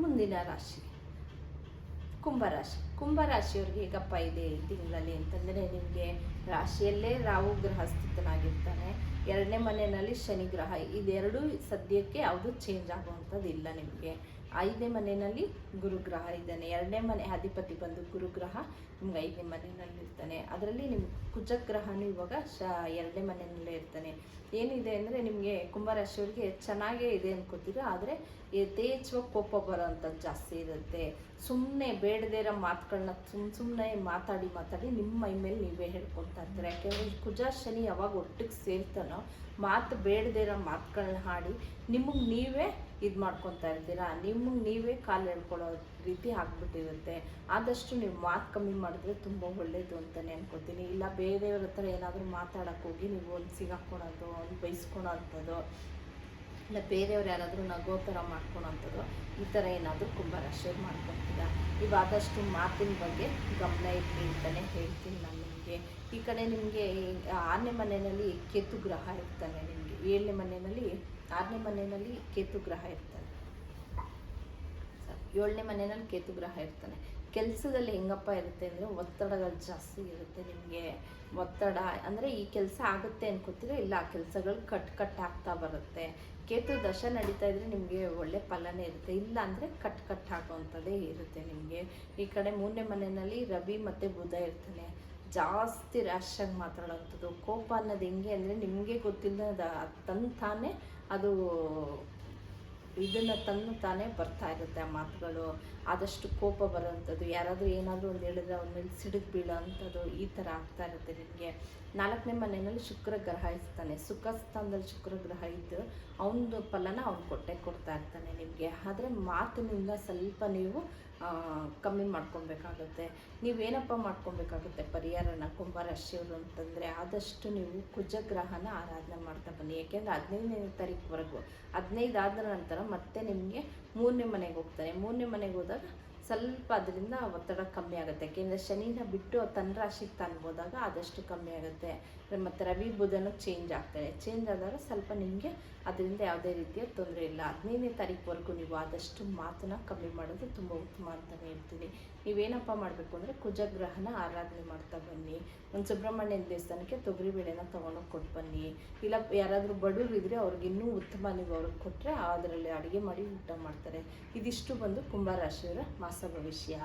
ಮುಂದಿನ ರಾಶಿ ಕುಂಭರಾಶಿ. ಕುಂಭರಾಶಿಯವ್ರಿಗೆ ಹೇಗಪ್ಪ ಇದೆ ಈ ತಿಂಗಳಲ್ಲಿ ಅಂತಂದರೆ, ನಿಮಗೆ ರಾಶಿಯಲ್ಲೇ ರಾಹು ಗ್ರಹ ಸ್ಥಿತನಾಗಿರ್ತಾನೆ, 2ನೇ ಮನೆಯಲ್ಲಿ ಶನಿ ಗ್ರಹ. ಇದೆರಡೂ ಸದ್ಯಕ್ಕೆ ಯಾವುದು ಚೇಂಜ್ ಆಗುವಂಥದ್ದು ಇಲ್ಲ. ನಿಮಗೆ 5ನೇ ಮನೆಯಲ್ಲಿ ಗುರುಗ್ರಹ ಇದ್ದಾನೆ. 2ನೇ ಮನೆ ಅಧಿಪತಿ ಬಂದು ಗುರುಗ್ರಹ ನಿಮ್ಗೆ 5ನೇ ಮನೆಯಲ್ಲಿ ಇರ್ತಾನೆ. ಅದರಲ್ಲಿ ನಿಮ್ಮ ಕುಜಗ್ರಹನೂ ಇವಾಗ 2ನೇ ಮನೆಯಲ್ಲೇ ಇರ್ತಾನೆ. ಏನಿದೆ ಅಂದರೆ, ನಿಮಗೆ ಕುಂಭರಾಶಿಯವರಿಗೆ ಚೆನ್ನಾಗೇ ಇದೆ ಅನ್ಕೋತೀರ, ಆದರೆ ಯಥೇಚ್ಛವಾಗಿ ಕೋಪ ಬರೋವಂಥದ್ದು ಜಾಸ್ತಿ ಇರುತ್ತೆ. ಸುಮ್ಮನೆ ಬೇಡದೇ ಇರೋ ಮಾತುಗಳನ್ನ ಸುಮ್ಮನೆ ಮಾತಾಡಿ ನಿಮ್ಮ ಮೈ ಮೇಲೆ ನೀವೇ ಹೇಳ್ಕೊತಾ ಇರ್ತೀರ. ಯಾಕೆಂದರೆ ಕುಜ ಶನಿ ಯಾವಾಗ ಒಟ್ಟಿಗೆ ಸೇರ್ತಾನೋ, ಮಾತು ಬೇಡದೇ ಇರೋ ಮಾತುಗಳನ್ನ ಆಡಿ ನಿಮಗೆ ನೀವೇ ಇದು ಮಾಡ್ಕೊತಾ ಇರ್ತೀರಾ, ನಿಮಗೆ ನೀವೇ ಕಾಲು ಎಳ್ಕೊಳ್ಳೋ ರೀತಿ ಆಗ್ಬಿಟ್ಟಿರುತ್ತೆ. ಆದಷ್ಟು ನೀವು ಮಾತು ಕಮ್ಮಿ ಮಾಡಿದ್ರೆ ತುಂಬ ಒಳ್ಳೆಯದು ಅಂತಲೇ ಅನ್ಕೋತೀನಿ. ಇಲ್ಲ ಬೇರೆಯವ್ರ ಹತ್ರ ಏನಾದರೂ ಮಾತಾಡೋಕ್ಕೆ ಹೋಗಿ ನೀವು ಒಂದು ಸಿಗಾಕ್ಕೊಳೋದು, ಒಂದು ಬೈಸ್ಕೊಳೋಂಥದ್ದು, ಇಲ್ಲ ಬೇರೆಯವ್ರು ಯಾರಾದರೂ ನಗೋ ಥರ ಮಾಡ್ಕೊಳೋಂಥದ್ದು, ಈ ಥರ ಏನಾದರೂ ಕುಂಭರಾಶಿಯವ್ರು ಮಾಡ್ಕೊತೀರಾ. ಇವಾದಷ್ಟು ಮಾತಿನ ಬಗ್ಗೆ ಗಮನ ಇರಲಿ ಅಂತಲೇ ಹೇಳ್ತೀನಿ ನಾನು ನಿಮಗೆ. ಈ ಕಡೆ ನಿಮಗೆ 6ನೇ ಮನೆಯಲ್ಲಿ ಕೇತು ಗ್ರಹ ಇರ್ತಾನೆ. ನಿಮಗೆ 7ನೇ ಮನೆಯಲ್ಲಿ 6ನೇ ಮನೆಯಲ್ಲಿ ಕೇತು ಗ್ರಹ ಇರ್ತಾನೆ, 7ನೇ ಮನೆಯಲ್ಲಿ ಕೇತು ಗ್ರಹ ಇರ್ತಾನೆ. ಕೆಲಸದಲ್ಲಿ ಹೆಂಗಪ್ಪ ಇರುತ್ತೆ ಅಂದರೆ, ಒತ್ತಡಗಳು ಜಾಸ್ತಿ ಇರುತ್ತೆ. ನಿಮಗೆ ಒತ್ತಡ ಅಂದರೆ ಈ ಕೆಲಸ ಆಗುತ್ತೆ ಅನ್ಕೋತೀರ, ಇಲ್ಲ ಆ ಕೆಲಸಗಳು ಕಟ್ ಆಗ್ತಾ ಬರುತ್ತೆ. ಕೇತು ದಶ ನಡೀತಾ ಇದ್ದರೆ ನಿಮಗೆ ಒಳ್ಳೆ ಫಲನೇ ಇರುತ್ತೆ, ಇಲ್ಲ ಅಂದರೆ ಕಟ್ ಆಗುವಂಥದ್ದೇ ಇರುತ್ತೆ ನಿಮಗೆ. ಈ ಕಡೆ 3ನೇ ಮನೆಯಲ್ಲಿ ರವಿ ಮತ್ತು ಬುಧ ಇರ್ತಾನೆ. ಜಾಸ್ತಿ ರ್ಯಾಶಾಗಿ ಮಾತಾಡೋವಂಥದ್ದು. ಕೋಪ ಅನ್ನೋದು ಹೆಂಗೆ ಅಂದರೆ, ನಿಮಗೆ ಗೊತ್ತಿಲ್ಲದ ತಾನೇ ಅದು ಇದನ್ನು ತಾನೇ ಬರ್ತಾ ಇರುತ್ತೆ ಆ ಮಾತುಗಳು. ಆದಷ್ಟು ಕೋಪ ಬರೋವಂಥದ್ದು, ಯಾರಾದರೂ ಏನಾದರೂ ಒಂದು ಹೇಳಿದ್ರೆ ಅವ್ರ ಮೇಲೆ ಸಿಡಿದು ಬೀಳೋ ಅಂಥದ್ದು, ಈ ಥರ ಆಗ್ತಾ ಇರುತ್ತೆ ನಿಮಗೆ. 4ನೇ ಮನೆಯಲ್ಲಿ ಶುಕ್ರ ಗ್ರಹ ಇರ್ತಾನೆ. ಸುಖ ಸ್ಥಾನದಲ್ಲಿ ಶುಕ್ರ ಗ್ರಹ ಇದ್ದು ಅವನದು ಫಲನ ಅವ್ನು ಕೊಡ್ತಾ ಇರ್ತಾನೆ ನಿಮಗೆ. ಆದರೆ ಮಾತಿನಿಂದ ಸ್ವಲ್ಪ ನೀವು ಕಮ್ಮಿ ಮಾಡ್ಕೊಬೇಕಾಗುತ್ತೆ. ನೀವೇನಪ್ಪ ಮಾಡ್ಕೊಬೇಕಾಗುತ್ತೆ ಪರಿಹಾರನ ಕುಂಭರಾಶಿಯವರು ಅಂತಂದರೆ, ಆದಷ್ಟು ನೀವು ಕುಜಗ್ರಹನ ಆರಾಧನೆ ಮಾಡ್ತಾ ಬನ್ನಿ. ಯಾಕೆಂದರೆ 15ನೇ ತಾರೀಕುವರೆಗೂ, 15 ಆದ ನಂತರ ಮತ್ತೆ ನಿಮಗೆ 3ನೇ ಮನೆಗೆ ಹೋಗ್ತಾನೆ. 3ನೇ ಮನೆಗೆ ಹೋದಾಗ ಸ್ವಲ್ಪ ಅದರಿಂದ ಒತ್ತಡ ಕಮ್ಮಿ ಆಗುತ್ತೆ. ಯಾಕೆಂದರೆ ಶನಿನ ಬಿಟ್ಟು ತನ್ನ ರಾಶಿಗೆ ತಾನು ಹೋದಾಗ ಆದಷ್ಟು ಕಮ್ಮಿ ಆಗುತ್ತೆ. ಮತ್ತು ರವಿ ಬುಧನೂ ಚೇಂಜ್ ಆಗ್ತಾನೆ. ಚೇಂಜ್ ಆದಾಗ ಸ್ವಲ್ಪ ನಿಮಗೆ ಅದರಿಂದ ಯಾವುದೇ ರೀತಿಯ ತೊಂದರೆ ಇಲ್ಲ. 15ನೇ ತಾರೀಕುವರೆಗೂ ನೀವು ಆದಷ್ಟು ಮಾತನ್ನ ಕಮ್ಮಿ ಮಾಡೋದು ತುಂಬ ಉತ್ತಮ ಅಂತಲೇ ಹೇಳ್ತೀನಿ. ನೀವೇನಪ್ಪ ಮಾಡಬೇಕು ಅಂದರೆ, ಕುಜಗ್ರಹನ ಆರಾಧನೆ ಮಾಡ್ತಾ ಬನ್ನಿ. ಒಂದು ಸುಬ್ರಹ್ಮಣ್ಯನ ದೇವಸ್ಥಾನಕ್ಕೆ ತೊಗರಿಬೇಳೆನ ತೊಗೊಂಡೋಗಿ ಕೊಟ್ಟು ಬನ್ನಿ. ಇಲ್ಲ ಯಾರಾದರೂ ಬಡವರು ಇದ್ದರೆ ಅವ್ರಿಗೆ ಇನ್ನೂ ಉತ್ತಮ, ನೀವು ಅವ್ರಿಗೆ ಕೊಟ್ಟರೆ ಅದರಲ್ಲಿ ಅಡುಗೆ ಮಾಡಿ ಊಟ ಮಾಡ್ತಾರೆ. ಇದಿಷ್ಟು ಬಂದು ಕುಂಭರಾಶಿಯವರ ಮಾಸ ಭವಿಷ್ಯ.